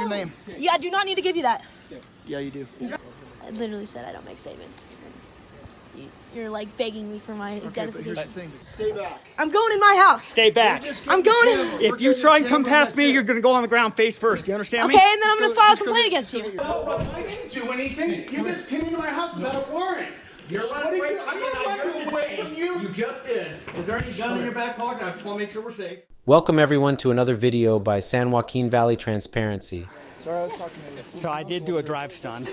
your name? Yeah, I do not need to give you that. Yeah, you do. I literally said I don't make statements. You're like begging me for my identification. But here's the thing. Stay back. I'm going in my house. Stay back. I'm going in. If you try and come past me, you're going to go on the ground face first. Do you understand me? Okay, and then I'm going to file a complaint against you. I didn't do anything. You just came into my house without a warrant. You're running away. I'm not running away from you. You just did. Is there any gun in your back pocket? I just want to make sure we're safe. Welcome everyone to another video by San Joaquin Valley Transparency. Sorry, I was talking to you. So I did do a drive stun.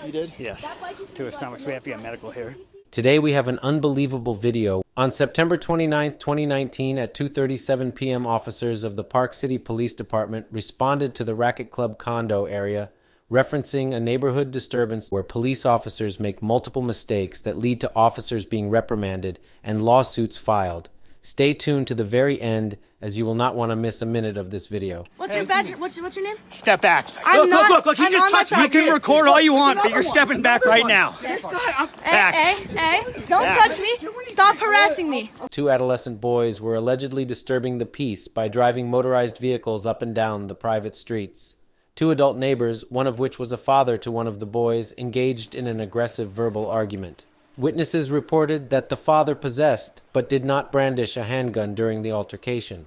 You did? Yes. To his stomach, so we have to get medical here. Today we have an unbelievable video. On September 29th, 2019 at 2:37 p.m. officers of the Park City Police Department responded to the Racket Club condo area, referencing a neighborhood disturbance where police officers make multiple mistakes that lead to officers being reprimanded and lawsuits filed. Stay tuned to the very end, as you will not want to miss a minute of this video. What's your badge? What's your name? Step back. Look, he just touched me. You can record all you want, but you're stepping back right now. This guy, Back. Hey, don't touch me. Stop harassing me. Two adolescent boys were allegedly disturbing the peace by driving motorized vehicles up and down the private streets. Two adult neighbors, one of which was a father to one of the boys, engaged in an aggressive verbal argument. Witnesses reported that the father possessed but did not brandish a handgun during the altercation.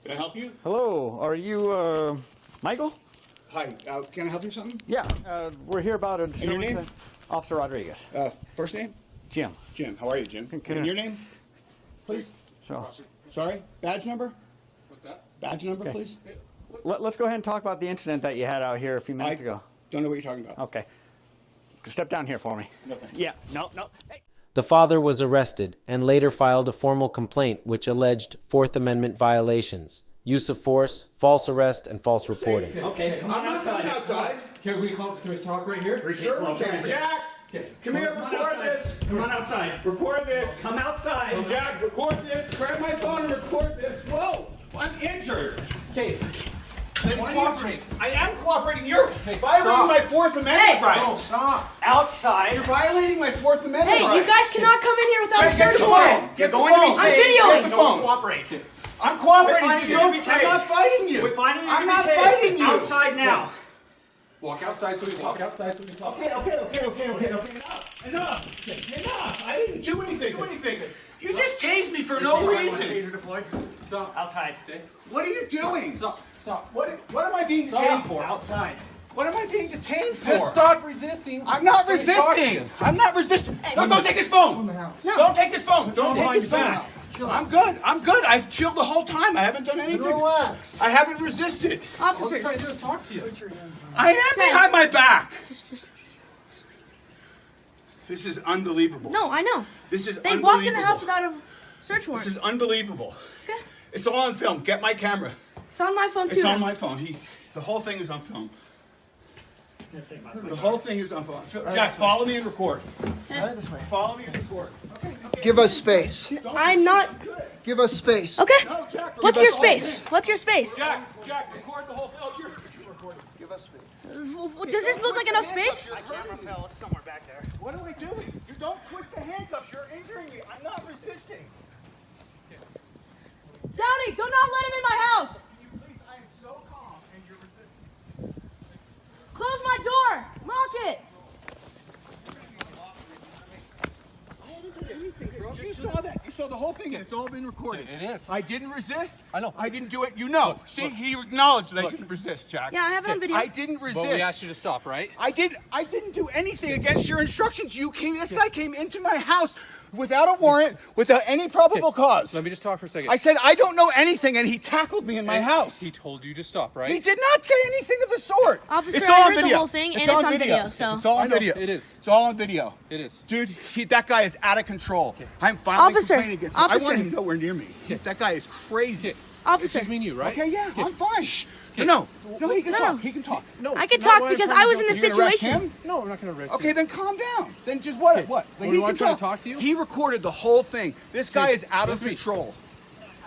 Can I help you? Hello, are you, Michael? Hi, can I help you with something? Yeah, we're here about a... And your name? Officer Rodriguez. First name? Jim. Jim. How are you, Jim? Can And I- your name? Please? So, Sorry? Badge number? What's that? Badge number, Okay. please? let's go ahead and talk about the incident that you had out here a few minutes ago. Don't know what you're talking about. Okay. Step down here for me. No, thanks. Yeah, no. Hey. The father was arrested and later filed a formal complaint which alleged Fourth Amendment violations, use of force, false arrest, and false reporting. Okay, come on I'm not coming outside. Can we talk right here? Sure we can. Jack! Okay. Come here, record this. Come on outside. Record this. Come outside. Jack, record this. Grab my phone and record this. Whoa! I'm injured. Okay. Cooperate. I am cooperating. You're violating my Fourth Amendment rights. Stop. Outside. You're violating my Fourth Amendment Hey, rights. you guys cannot come in here without a Get search the warrant. phone. Get the Going to be phone. I'm tased. videoing. Get the phone. Cooperate. I'm cooperating. We're Just finding you don't, to be I'm not tased. fighting you. We're finding you to I'm be not tased. fighting you. Outside now. Walk outside so we can talk. Outside so we can talk. Okay. Enough. I didn't do anything. You just tased me for no reason. Taser deployed. Stop. Outside. What are you doing? Stop. What am I being detained for? Outside. What am I being detained for? Just stop resisting. I'm not So we talk to resisting. you. I'm not resisting. No, don't take his phone. Don't take his phone. Don't take his phone. I'm good. I've chilled the whole time. I haven't done anything. Relax. I haven't resisted. Officers. Trying to just talk to you. I am behind my back. This is unbelievable. No, I know. This is They unbelievable. walked in the house without a search This warrant. is unbelievable. Okay. It's all on film. Get my camera. It's on my phone too. It's on now. my phone. The whole thing is on film. The whole thing is on film. Jack, follow me and record. Right this way. Follow me and record. Give us space. I'm not. Give us space. Okay. No, Jack, What's record your the whole space? thing. What's your space? Jack, record the whole thing. Oh, you're recording. Give us space. Does this look like enough space? My camera fell somewhere back there. What are we doing? You don't twist the handcuffs. You're injuring me. I'm not resisting. Downey, do not let him in my house. Can you please? I am so calm and you're resisting. Close my door. Lock it. I haven't done anything, bro. You saw that. You saw the whole thing and it's all been recorded. It is. I didn't resist. I know. I didn't do it. You know. See, he acknowledged that I didn't resist, Jack. Yeah, I have it on video. I didn't resist. But we asked you to stop, right? I didn't do anything against your instructions. This guy came into my house without a warrant, without any probable cause. Let me just talk for a second. I said, I don't know anything, and he tackled me in my house. He told you to stop, right? He did not say anything of the sort. Officer, it's I all on heard the video. whole thing, and all it's on video, so- It's all I on know, video. it is. It's all on video. It is. Dude, that guy is out of control. I'm filing Officer, a complaint against him. I officer. want him nowhere near me. That guy is crazy. Officer. This is me and you, right? Okay, yeah, I'm fine. Shh. No, he can No, talk. no. He can talk. No, I can not talk what I'm because trying to I was do. in the You're gonna arrest situation. him? No, I'm not going to arrest you. Okay, then calm down. Then just what? What? Well, you want to try to talk to you? He recorded the whole thing. This guy is out of listen to me. control.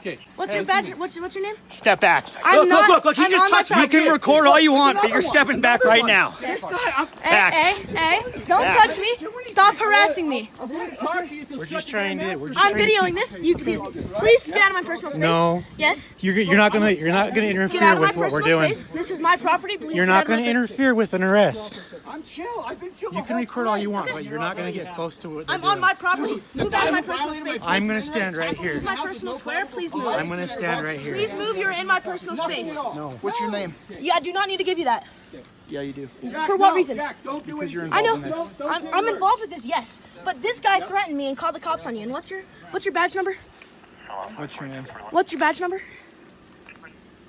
Okay. What's your badge? What's your name? Step back. I'm not. Look, he I'm just on my touched me. property. You can record all you want, but you're stepping back right now. This guy, I'm Back. Hey, don't touch me. Stop harassing me. We're just trying to. I'm videoing this. You please get out of my personal space. No. Yes. You're not gonna Get out interfere of my with what we're personal doing. space. This is my property. Please You're get not out of my gonna interfere with an arrest. I'm chill. I've been chill. You can record all you want, but you're not gonna get close to what they're I'm doing. on my property. Move out of my personal space. I'm gonna stand right This here. is my personal square. Please move. I'm gonna stand right here. Please move. You're in my personal space. What's your name? Yeah, I do not need to give you that. Yeah, you do. For what reason? Don't do Because you're I involved know. in this. I'm involved with this. Yes, but this guy threatened me and called the cops on you. And what's your badge number? What's your name? What's your badge number?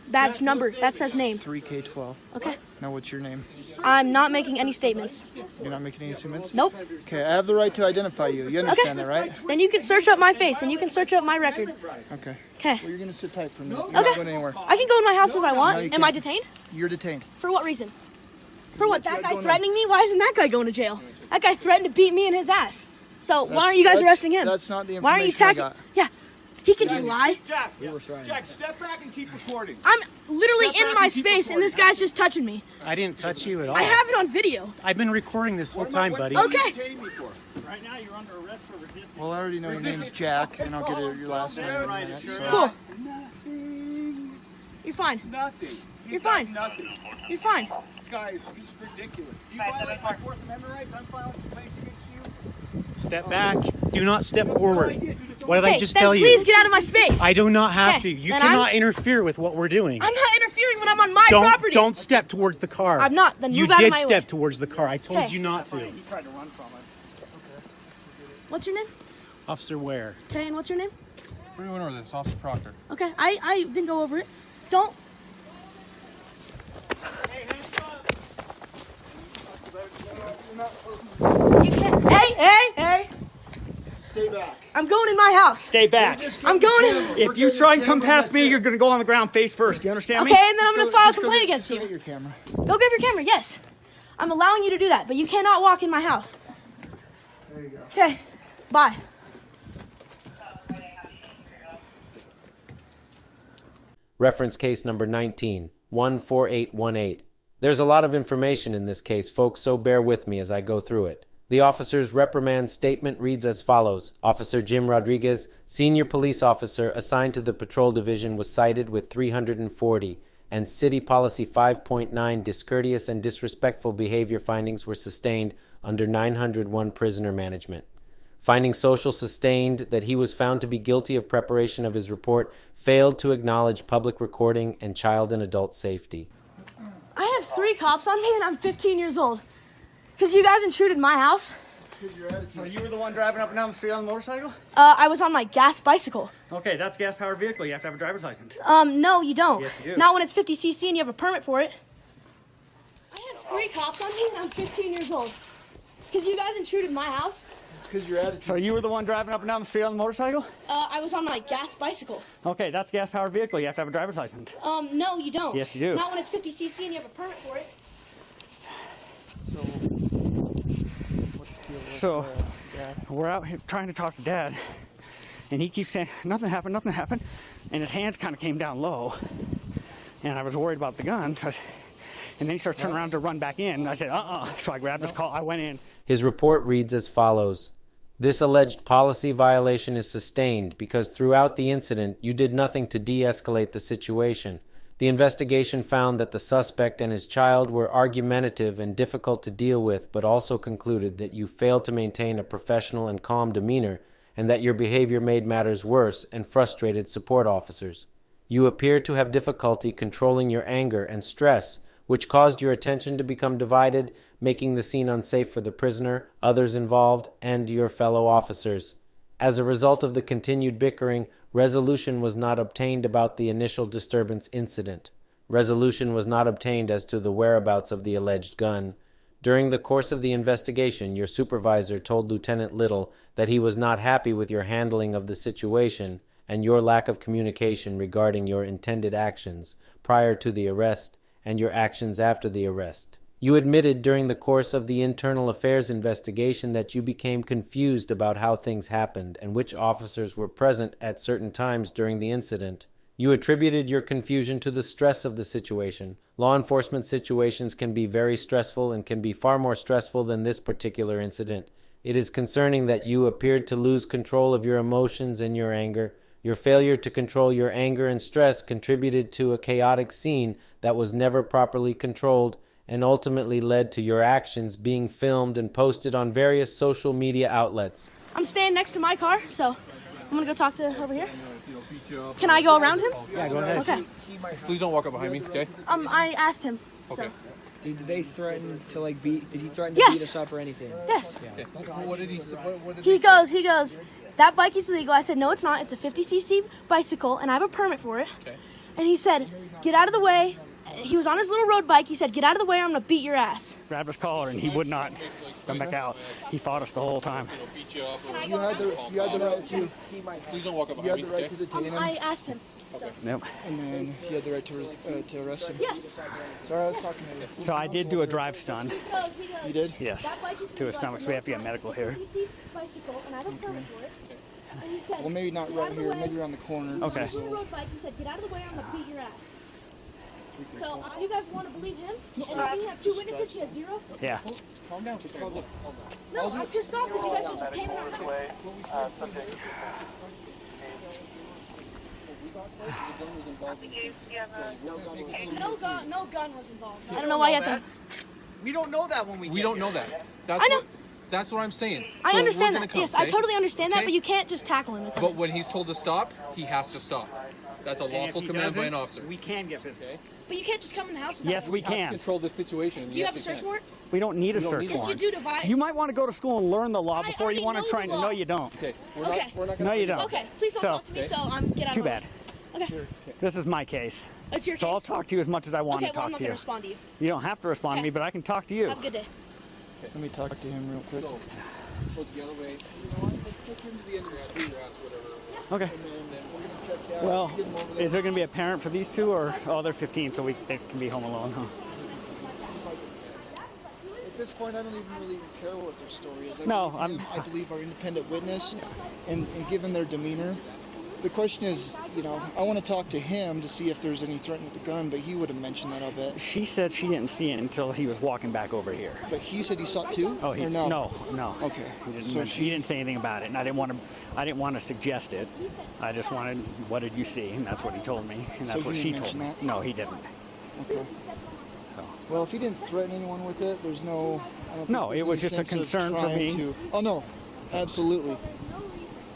Badge number. That says name. 3K12. Okay. Now what's your name? I'm not making any statements. You're not making any statements? Nope. Okay, I have the right to identify you. You understand that, right? Then you can search up my face and you can search up my record. Okay. Okay. Well, you're gonna sit tight for a minute. You're not Okay. going anywhere. I can go in my house if I No, want. you Am I can't. detained? You're detained. For what reason? For what? That guy going threatening me? Why isn't that guy going to jail? That guy threatened to beat me in his ass. So why aren't you guys arresting him? That's not the Why aren't you information I attacking? Yeah. He can just lie. Jack, Jack, step back and keep recording. I'm literally in my space and this guy's just touching me. I didn't touch you at all. I have it on video. I've been recording this whole time, buddy. Okay. Detaining me for? Right now, you're under arrest for resisting. Well, I already know your name's Jack, and I'll get your last name in a minute. So. Cool. Nothing. You're fine. Nothing. He's You're got Fine. Nothing. You're fine. This guy is he's ridiculous. You violate my Fourth Amendment rights. I'm filing complaints against you. Step back. Do not step forward. What did I just then tell you? please get out of my space. I do not have Okay, to. You then cannot interfere with what we're doing. I'm not interfering when I'm on my property. Don't step towards the car. I'm not. Then you move out of did my step way. towards the car. I told Okay. you not to. He tried to run from us. What's your name? Officer Ware. Okay, and what's your name? What do you want over this? Officer Proctor. Okay, I didn't go over it. Don't. You can't. Hey! Stay back. I'm going in my house. Stay back. I'm going in. If you try and come past me, you're gonna go on the ground face first. Do you understand Okay, me? and then I'm gonna file a complaint against Get you. your camera. Go grab your camera. Yes, I'm allowing you to do that, but you cannot walk in my house. There you go. Okay, bye. Reference case number 19, 14818. There's a lot of information in this case, folks, so bear with me as I go through it. The officer's reprimand statement reads as follows. Officer Jim Rodriguez, senior police officer assigned to the patrol division, was cited with 340, and City Policy 5.9 discourteous and disrespectful behavior findings were sustained under 901 prisoner management. Finding social sustained that he was found to be guilty of preparation of his report, failed to acknowledge public recording and child and adult safety. I have 3 cops on me and I'm 15 years old. Because you guys intruded my house. So you were the one driving up and down the street on the motorcycle? I was on my gas bicycle. Okay, that's a gas-powered vehicle. You have to have a driver's license. No, you don't. Yes, you do. Not when it's 50cc and you have a permit for it. I have 3 cops on me and I'm 15 years old. Because you guys intruded my house. It's because your attitude. So you were the one driving up and down the street on the motorcycle? I was on my gas bicycle. Okay, that's a gas-powered vehicle. You have to have a driver's license. No, you don't. Yes, you do. Not when it's 50cc and you have a permit for it. So, what's the deal with, So, Dad? we're out here trying to talk to Dad, and he keeps saying, nothing happened, and his hands kind of came down low, and I was worried about the gun, so and then he starts turning around to run back in, and I said, so I grabbed his call, I went in. His report reads as follows. This alleged policy violation is sustained because throughout the incident you did nothing to de-escalate the situation. The investigation found that the suspect and his child were argumentative and difficult to deal with, but also concluded that you failed to maintain a professional and calm demeanor, and that your behavior made matters worse and frustrated support officers. You appear to have difficulty controlling your anger and stress, which caused your attention to become divided, making the scene unsafe for the prisoner, others involved, and your fellow officers. As a result of the continued bickering, resolution was not obtained about the initial disturbance incident. Resolution was not obtained as to the whereabouts of the alleged gun. During the course of the investigation, your supervisor told Lieutenant Little that he was not happy with your handling of the situation and your lack of communication regarding your intended actions prior to the arrest and your actions after the arrest. You admitted during the course of the internal affairs investigation that you became confused about how things happened and which officers were present at certain times during the incident. You attributed your confusion to the stress of the situation. Law enforcement situations can be very stressful and can be far more stressful than this particular incident. It is concerning that you appeared to lose control of your emotions and your anger. Your failure to control your anger and stress contributed to a chaotic scene that was never properly controlled and ultimately led to your actions being filmed and posted on various social media outlets. I'm staying next to my car, so I'm gonna go talk to over here. Can I go around him? Yeah, go ahead. Okay. Please don't walk up behind me, okay? I asked him. Okay. So. Did they threaten to like beat? Did he threaten to Yes. beat us up or anything? Yes. Okay. What did he say? What did He goes, that bike is illegal. I said, no, it's not. It's a 50cc bicycle, and I have a permit for it. Okay. And he said, get out of the way. He was on his little road bike. He said, get out of the way or I'm going to beat your ass. Grabbed his collar and he would not come back out. He fought us the whole time. You had the right to. Please don't walk up You had behind the me, right to okay? detain him, I asked him. Yep. and then he had the right to arrest him. Yes. Sorry, I was talking to you. So I did do a drive stun. He goes, You did? Yes. that bike is To his illegal. I stomach, said, so we no, have to get it's not. medical It's a here. 50cc bicycle, and I have a permit for it. And he said, Well, maybe not "Get right out of the here. way." Maybe around the corner. On Okay. his little road bike, he said, get out of the way or I'm going to beat your ass. So, you guys want to believe him? And we have 2 witnesses. He has 0. Yeah. Calm down. Just calm down. No, I'm pissed off because you guys just came in our house. No gun was involved. I don't know why you have to. We don't know that when We don't know that. That's I know. That's what I'm saying. I So understand we're that. gonna come, Yes, I okay? totally understand that, Okay? but you can't just tackle him. But when he's told to stop, he has to stop. That's a lawful command by an officer. We can get physical. But you can't just come in the house without Yes, him. we can. Control this situation. Do you have a search warrant? We don't need a search Yes, you warrant. do. Divide. You might want to go to school and learn the law I before you already want to know try. the law. No, you don't. Okay. Okay. We're not No, you don't. Okay, please don't So- talk to me. So get out. Too of my bad. way. Okay. This is my case. It's your So case. I'll talk to you as much as I want Okay, to well, I'm talk not to going to you. respond to you. You don't have to respond to Okay. me, but I can talk to you. Have a good day. Let me talk to him real quick. So the other way. Let's take him to the end of the street. Okay. And then we're gonna check down. Well, get him over there. is there going to be a parent for these two, or they're 15, so they can be home alone, huh? At this point, I don't even really care what their story is. No, I believe our independent witness, and given their demeanor, the question is, I want to talk to him to see if there's any threat with the gun, but he would have mentioned that, I'll bet. She said she didn't see it until he was walking back over here. But he said he saw it too? Oh, Or no? No. Okay. He didn't, So she didn't say anything about it, and I didn't want to suggest it. I just wanted, what did you see? And that's what he told me, and that's So what he she didn't told me. mention that? No, he didn't. Okay. Well, if he didn't threaten anyone with it, there's no... I don't think No, there's it was any just a sense of concern for trying me. to- Oh, no. Absolutely.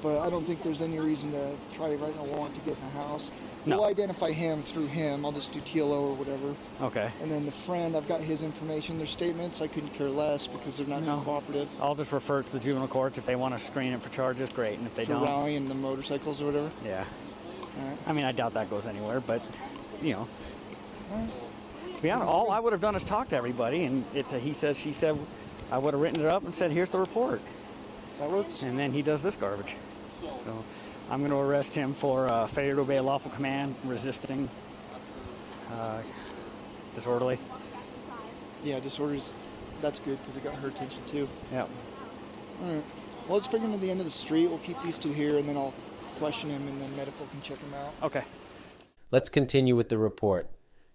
But I don't think there's any reason to try writing a warrant to get in the house. No. We'll identify him through him. I'll just do TLO or whatever. Okay. And then the friend, I've got his information. Their statements, I couldn't care less because they're not No. cooperative. I'll just refer it to the juvenile courts. If they want to screen it for charges, great. And if they For don't, Raleigh and the motorcycles or whatever. yeah. All right. I mean, I doubt that goes anywhere, but, to be honest, all I would have done is talk to everybody, and it's a he said, she said. I would have written it up and said, here's the report. That works. And then he does this garbage. So I'm going to arrest him for failure to obey a lawful command, resisting, disorderly. Yeah, disorders, that's good because it got her attention too. Yep. All right. Well, let's bring him to the end of the street. We'll keep these two here, and then I'll question him, and then medical can check him out. Okay. Let's continue with the report.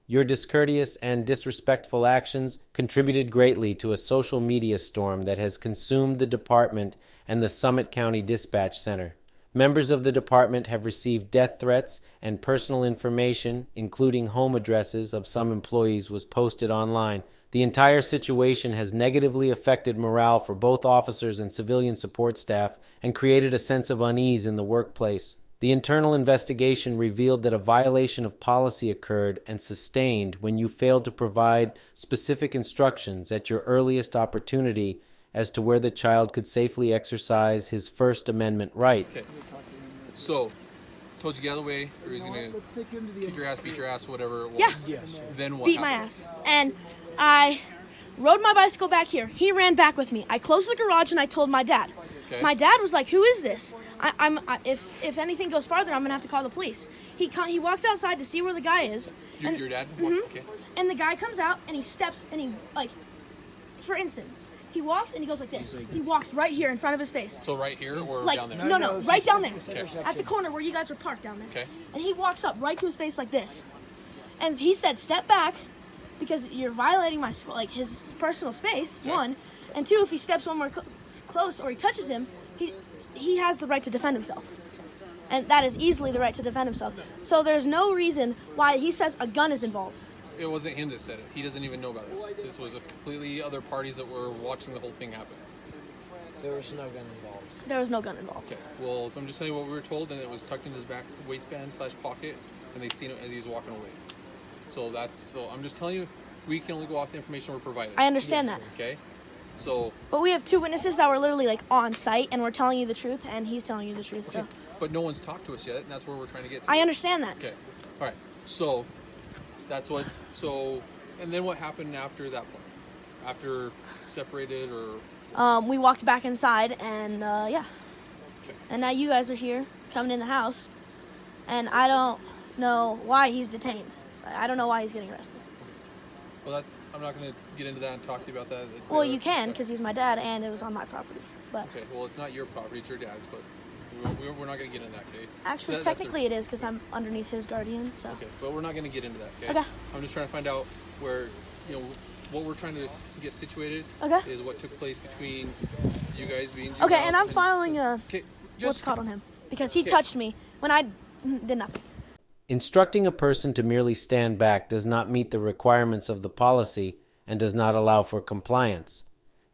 Your discourteous and disrespectful actions contributed greatly to a social media storm that has consumed the department and the Summit County Dispatch Center. Members of the department have received death threats, and personal information, including home addresses of some employees, was posted online. The entire situation has negatively affected morale for both officers and civilian support staff and created a sense of unease in the workplace. The internal investigation revealed that a violation of policy occurred and sustained when you failed to provide specific instructions at your earliest opportunity as to where the child could safely exercise his First Amendment right. Okay. So, told you get out of the way, or he's gonna Let's take him to the kick your ass, beat your ass, whatever it was. Yeah. Then what Beat my happened? ass. And I rode my bicycle back here. He ran back with me. I closed the garage and I told my dad. Okay. My dad was like, "Who is this?" If anything goes farther, I'm gonna have to call the police. He walks outside to see where the guy is. Your dad? Okay. And the guy comes out and he steps and he like, for instance, he walks and he goes like this. He walks right here in front of his face. So right here or Like down there? no, right down there, Okay. at the corner where you guys were parked down there. Okay. And he walks up right to his face like this, and he said, "Step back, because you're violating his personal space." Okay. One, and two, if he steps one more close or he touches him, he has the right to defend himself. And that is easily the right to defend himself. So there's no reason why he says a gun is involved. It wasn't him that said it. He doesn't even know about this. This was a completely other parties that were watching the whole thing happen. There was no gun involved. There was no gun involved. Okay. Well, I'm just telling you what we were told, and it was tucked in his back waistband / pocket, and they seen it as he was walking away. So I'm just telling you, we can only go off the information we're provided. I understand that. Okay. So. But we have two witnesses that were literally like on site, and we're telling you the truth, and he's telling you the truth. Okay. So. But no one's talked to us yet, and that's where we're trying to get to. I understand that. Okay. All right. So that's what. So, and then what happened after that point? After separated or? We walked back inside, and yeah. Okay. And now you guys are here, coming in the house, and I don't know why he's detained. I don't know why he's getting arrested. Well, I'm not going to get into that and talk to you about that. Well, you can, because he's my dad, and it was on my property. But okay. Well, it's not your property; it's your dad's. But we're not going to get into that, okay? actually, technically, it is because I'm underneath his guardian. So. Okay, but we're not going to get into that, okay? Okay. I'm just trying to find out where, what we're trying to get situated. Okay. Is what took place between you guys being. Okay, and I'm filing a Okay. what's called on him because he touched me when I did nothing. Instructing a person to merely stand back does not meet the requirements of the policy and does not allow for compliance.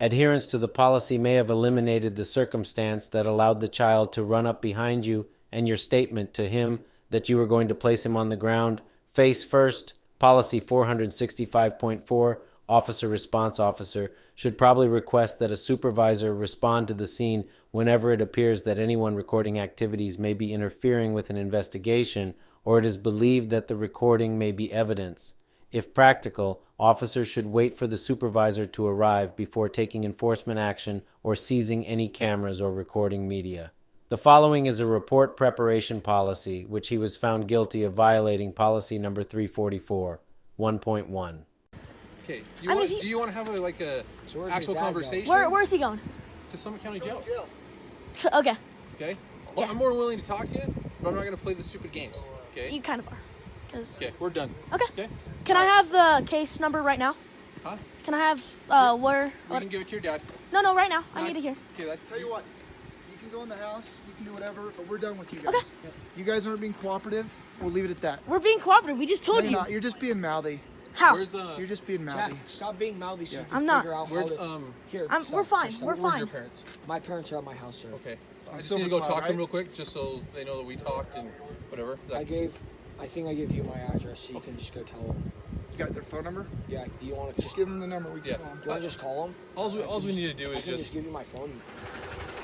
Adherence to the policy may have eliminated the circumstance that allowed the child to run up behind you, and your statement to him that you were going to place him on the ground face first, policy 465.4, officer response officer, should probably request that a supervisor respond to the scene whenever it appears that anyone recording activities may be interfering with an investigation or it is believed that the recording may be evidence. If practical, officers should wait for the supervisor to arrive before taking enforcement action or seizing any cameras or recording media. The following is a report preparation policy, which he was found guilty of violating policy number 344, 1.1. Okay. Do you want to have a actual conversation? Where is he going? To Summit County Jail. Okay. Okay. Yeah. I'm more than willing to talk to you, but I'm not going to play the stupid games. Okay. You kind of are. Okay, we're done. Okay. Can I have the case number right now? Huh? Can I have where? We can give it to your dad. No, right now. I need to hear. Okay, Tell you what, you can go in the house, you can do whatever, but we're done with you guys. Okay. You guys aren't being cooperative. We'll leave it at that. We're being cooperative. We just told No, you. you're not. You're just being mouthy. How? You're just being Jack, mouthy. stop being mouthy so you can I'm not. figure out Where's how to... Here, we're fine. We're Where's fine. your parents? My parents are at my house, sir. Okay. I just need to go talk to them real quick, just so they know that we talked and whatever. I think I gave you my address, so you can just go tell them. You got their phone number? Yeah, do you want to... Just give them the number. We can Yeah. call them. Do you want to just call them? All we need to do I is can just. give you my phone.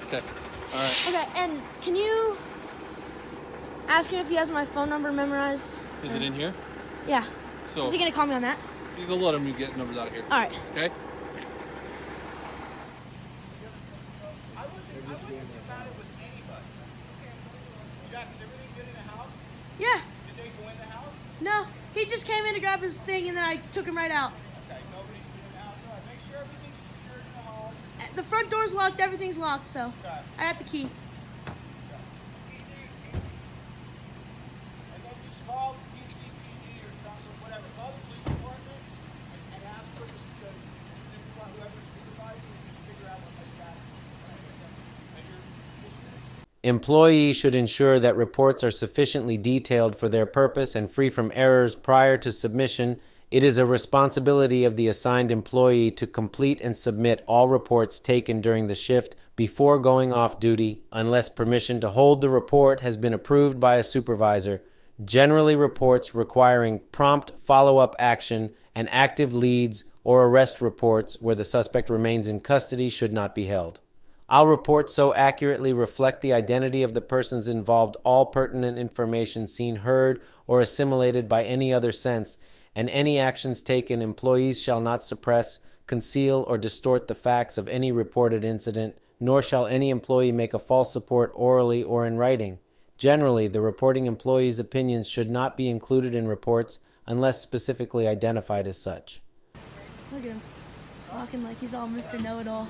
Okay. All right. Okay, and can you ask him if he has my phone number memorized? Is it in here? Yeah. So. Is he gonna call me on that? You can let him get numbers out of here. All right. Okay. I wasn't about it with anybody. Jack, is everything good in the house? Yeah. Did they go in the house? No, he just came in to grab his thing, and then I took him right out. Okay, nobody's been in the house. All right, make sure everything's secured in the home. The front door's locked. Everything's locked. So Okay. I got the key. And then just call PCPD or something, whatever. Call the police department and ask for the whoever's supervising and just figure out what the status is. And your position is. Employees should ensure that reports are sufficiently detailed for their purpose and free from errors prior to submission. It is a responsibility of the assigned employee to complete and submit all reports taken during the shift before going off duty, unless permission to hold the report has been approved by a supervisor. Generally, reports requiring prompt follow-up action and active leads or arrest reports where the suspect remains in custody should not be held. All reports so accurately reflect the identity of the persons involved, all pertinent information seen, heard, or assimilated by any other sense, and any actions taken, employees shall not suppress, conceal, or distort the facts of any reported incident, nor shall any employee make a false report orally or in writing. Generally, the reporting employee's opinions should not be included in reports unless specifically identified as such. Look at him. Walking like he's all Mr. Know-It-All.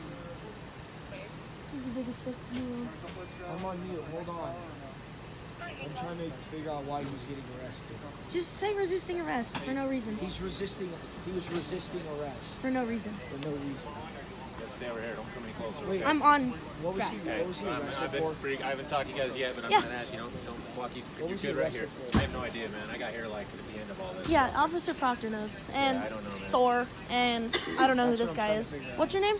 He's the biggest pussy in the world. I'm on mute. Hold on. I'm trying to figure out why he's getting arrested. Just say resisting arrest for no reason. He was resisting arrest. For no reason. For no reason. Just stay over here. Don't come any closer. Wait, I'm on what was grass. he arrested for? I haven't talked to you guys yet, but I'm Yeah. gonna ask you. Don't walk. You're was good he right here. arrested for? I have no idea, man. I got here like at the end of all this. Yeah, Officer Proctor knows. And I don't know, man. Thor, and I don't know who this That's what I'm guy trying is. to figure out. What's your name?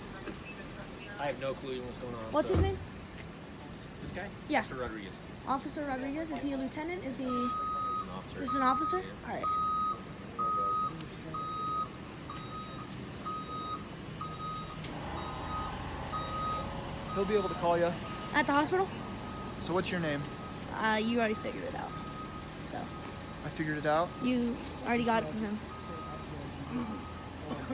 I have no clue what's going on. What's so. his name? This guy? Yeah. Officer Rodriguez. Officer Rodriguez? Is he a lieutenant? Is he He's an officer. just an officer? All right. He'll be able to call you. At the hospital? So what's your name? You already figured it out. So, I figured it out. you already got it from him.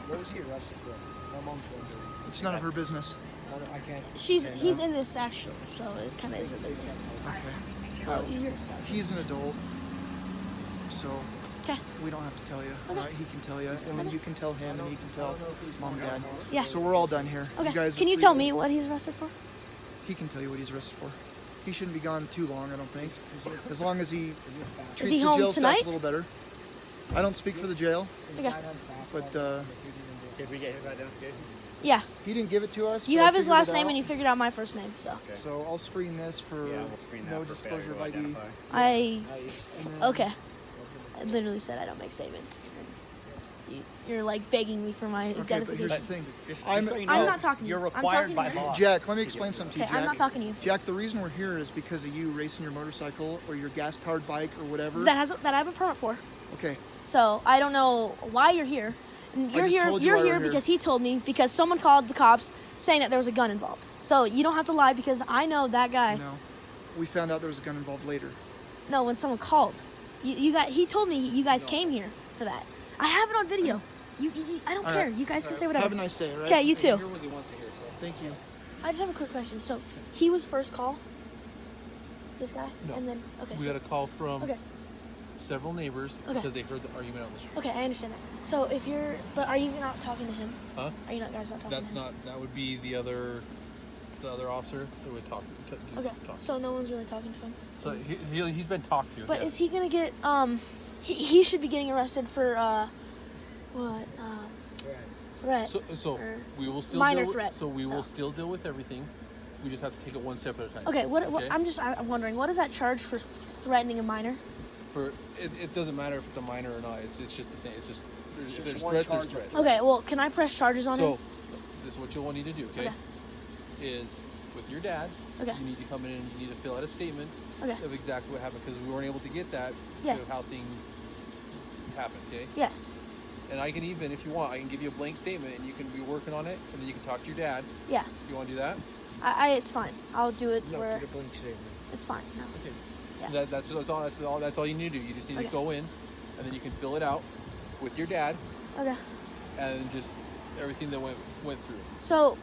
What was he arrested for? My mom's wondering. It's none of her business. I can't. He's in this actually, so it kind of is her business. Okay. Well, you hear stuff. He's an adult, so Okay. we don't have to tell you. Okay. He can tell you, and then you can tell him, and he can tell mom and dad. Yeah. So we're all done here. Okay. You guys are Can you free tell to- me what he's arrested for? He can tell you what he's arrested for. He shouldn't be gone too long, I don't think. As long as he treats he the home jail tonight? staff a little better. I don't speak for the jail, Okay. but Did we get his identification? Yeah. he didn't give it to us. You but I have his figured last it name out. and you figured out my first name, so. So I'll screen this for Yeah, we'll screen that no for disclosure of failure to ID. identify. Okay. I literally said I don't make statements. You're like begging me for my Okay, but here's identification. the thing. Just so you know, I'm not talking to you're you. I'm required talking by to him. law. Jack, let me explain something to you, Okay, Jack. I'm not talking to you. Jack, the reason we're here is because of you racing your motorcycle or your gas-powered bike or whatever. That I have a permit for. Okay. So I don't know why you're here. And you're just here. told you You're why we're here here. because he told me because someone called the cops saying that there was a gun involved. So you don't have to lie because I know that guy. No. We found out there was a gun involved later. No, when someone called, he told me you guys came here for that. I have it on video. I don't All care. right. You guys All can right. say whatever. Have a nice day, all right? Okay, you too. Here was he wants to hear, so. Thank you. I just have a quick question. So he was first call. This guy, No. and then okay. We so, got a call from okay. several neighbors Okay. because they heard the argument on the street. Okay, I understand that. So if you're, but are you not talking to him? Huh? Are you not guys not talking That's to him? not. That would be the other officer that would talk. Okay, Talk. so no one's really talking to him. So he's been talked to. But yeah. is he gonna get he should be getting arrested for what threat? So or we will still minor deal with, threat. So we will still deal with everything. We just have to take it one step at a time. Okay, what Okay? I'm wondering, what is that charge for threatening a minor? For it doesn't matter if it's a minor or not. It's just the same. It's just there's one threats. charge. There's threats. Okay, well, can I press charges on So him? this is what you'll need to do. Okay. Is with your dad. Okay. You need to come in and you need to fill out a statement Okay. of exactly what happened because we weren't able to get that. Yes. Of how things happened. Okay. Yes. And I can even, if you want, I can give you a blank statement and you can be working on it and then you can talk to your dad. Yeah. You want to do that? It's fine. I'll do it No, where get a blank statement. it's fine. No. Okay. Yeah. That's all you need to do. You just need Okay. to go in and then you can fill it out with your dad Okay. and just everything that went through. So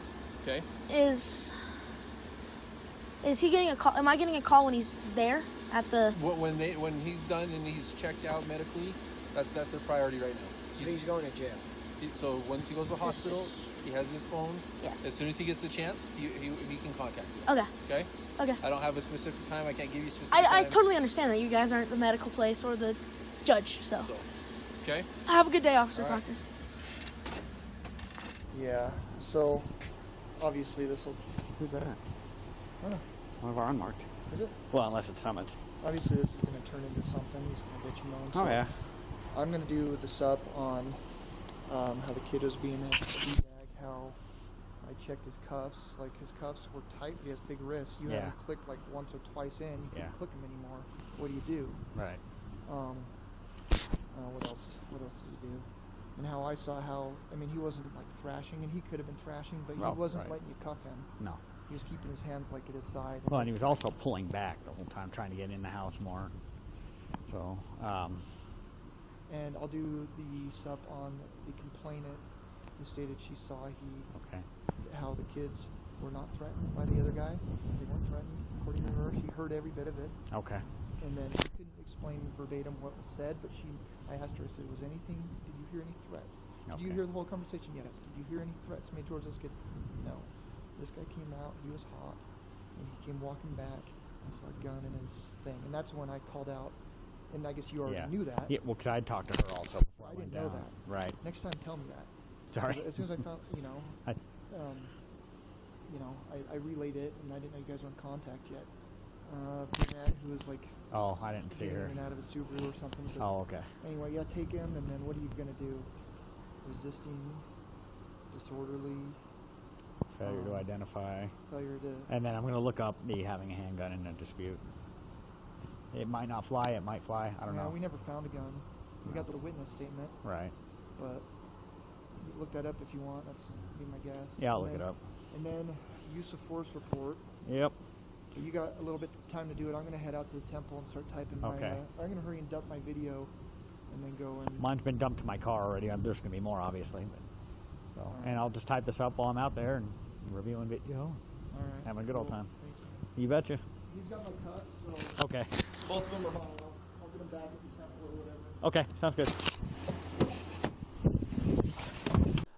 Okay. is he getting a call? Am I getting a call when he's there at the? When he's done and he's checked out medically, that's a priority right now. So he's going to jail. So once he goes to the hospital, he has his phone. Yeah. As soon as he gets the chance, he can contact you. Okay. Okay. Okay. I don't have a specific time. I can't give you specific I time. totally understand that you guys aren't the medical place or the judge, so. Okay. Have a good day, Officer All right. Proctor. Yeah. So obviously this will. Who's that? Huh. One of our unmarked. Is it? Well, unless it's summons. Obviously this is going to turn into something. He's going to get you known. Oh, yeah. I'm going to do the sup on how the kid was being a D-bag, how I checked his cuffs. Like, his cuffs were tight, he has big wrists. You Yeah. haven't clicked like once or twice in. You Yeah. can't click them anymore. What do you do? Right. What else did he do? And how I saw I mean, he wasn't like thrashing, and he could have been thrashing, but he Oh, wasn't right. letting you cuff him. No. He was keeping his hands like at his side. Well, and he was also pulling back the whole time, trying to get in the house more. So, And I'll do the sup on the complainant who stated she saw how the kids were not threatened by the other guy. They weren't threatened, according to her. She heard every bit of it. Okay. And then she couldn't explain verbatim what was said, but I asked her, I said, did you hear any threats? Did you hear the whole conversation? Yes. Did you hear any threats made towards those kids? No. This guy came out, he was hot, and he came walking back, and saw a gun in his thing. And that's when I called out, and I guess you already knew that. Yeah, well, because I talked to her also before I went didn't know down. that. Right. Next time, tell me that. Sorry. As soon as I found, I relayed it, and I didn't know you guys were in contact yet. Brunette, who was like, oh, I didn't see her. In and out of a Subaru or something. But oh, okay. Anyway, yeah, take him, and then what are you gonna do? Resisting, disorderly, failure to identify, failure to. And then I'm gonna look up the having a handgun in a dispute. It might not fly. It might fly. I don't know. We never found a gun. We got the witness statement. Right. But you look that up if you want. That's be my guess. Yeah, I'll look it up. And then use of force report. Yep. So you got a little bit of time to do it. I'm going to head out to the temple and start typing my... I'm going to hurry and dump my video and then go and... Mine's been dumped to my car already. There's going to be more, obviously. But, so, and I'll just type this up while I'm out there and reviewing video. All right. Having a good old time. Thanks. You betcha. He's got my cuts, so... Okay. Both of them are mine. I'll get them back at the temple or whatever. Okay, sounds good.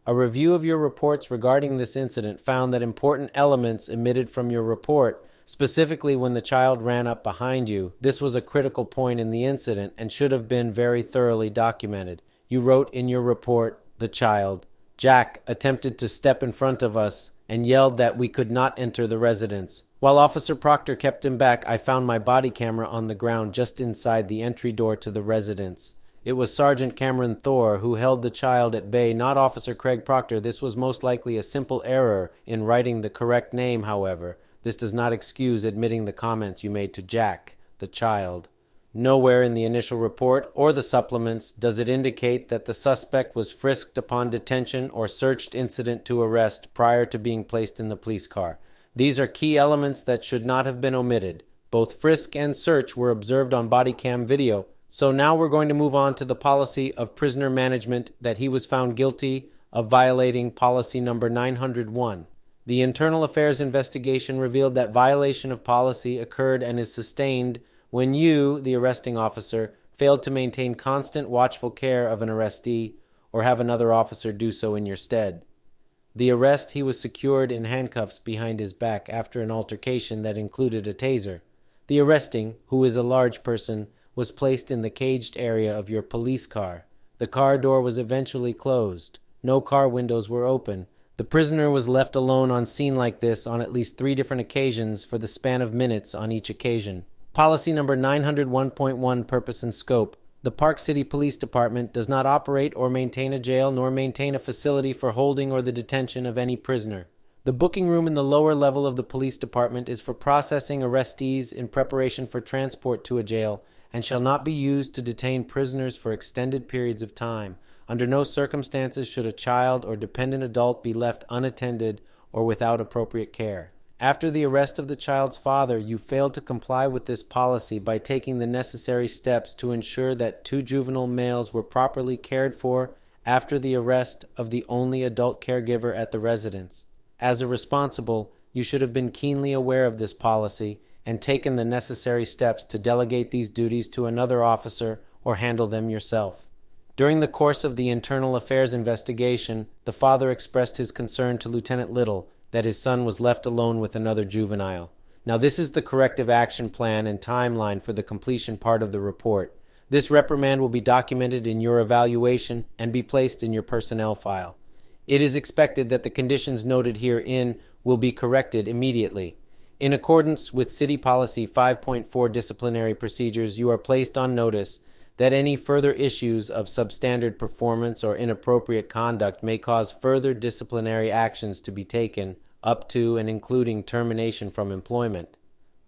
A review of your reports regarding this incident found that important elements emitted from your report, specifically when the child ran up behind you. This was a critical point in the incident and should have been very thoroughly documented. You wrote in your report, the child, Jack, attempted to step in front of us and yelled that we could not enter the residence. While Officer Proctor kept him back, I found my body camera on the ground just inside the entry door to the residence. It was Sergeant Cameron Thor who held the child at bay, not Officer Craig Proctor. This was most likely a simple error in writing the correct name, however. This does not excuse admitting the comments you made to Jack, the child. Nowhere in the initial report or the supplements does it indicate that the suspect was frisked upon detention or searched incident to arrest prior to being placed in the police car. These are key elements that should not have been omitted. Both frisk and search were observed on body cam video. So now we're going to move on to the policy of prisoner management that he was found guilty of violating policy number 901. The internal affairs investigation revealed that violation of policy occurred and is sustained when you, the arresting officer, failed to maintain constant watchful care of an arrestee or have another officer do so in your stead. The arrest, he was secured in handcuffs behind his back after an altercation that included a taser. The arresting, who is a large person, was placed in the caged area of your police car. The car door was eventually closed. No car windows were open. The prisoner was left alone on scene like this on at least 3 different occasions for the span of minutes on each occasion. Policy number 901.1, purpose and scope. The Park City Police Department does not operate or maintain a jail nor maintain a facility for holding or the detention of any prisoner. The booking room in the lower level of the police department is for processing arrestees in preparation for transport to a jail and shall not be used to detain prisoners for extended periods of time. Under no circumstances should a child or dependent adult be left unattended or without appropriate care. After the arrest of the child's father, you failed to comply with this policy by taking the necessary steps to ensure that 2 juvenile males were properly cared for after the arrest of the only adult caregiver at the residence. As a responsible, you should have been keenly aware of this policy and taken the necessary steps to delegate these duties to another officer or handle them yourself. During the course of the internal affairs investigation, the father expressed his concern to Lieutenant Little that his son was left alone with another juvenile. Now this is the corrective action plan and timeline for the completion part of the report. This reprimand will be documented in your evaluation and be placed in your personnel file. It is expected that the conditions noted herein will be corrected immediately. In accordance with City Policy 5.4 disciplinary procedures, you are placed on notice that any further issues of substandard performance or inappropriate conduct may cause further disciplinary actions to be taken up to and including termination from employment.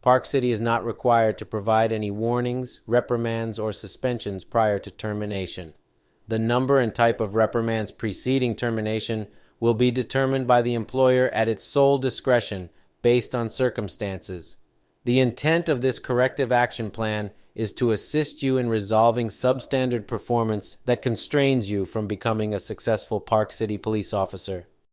Park City is not required to provide any warnings, reprimands, or suspensions prior to termination. The number and type of reprimands preceding termination will be determined by the employer at its sole discretion based on circumstances. The intent of this corrective action plan is to assist you in resolving substandard performance that constrains you from becoming a successful Park City police officer.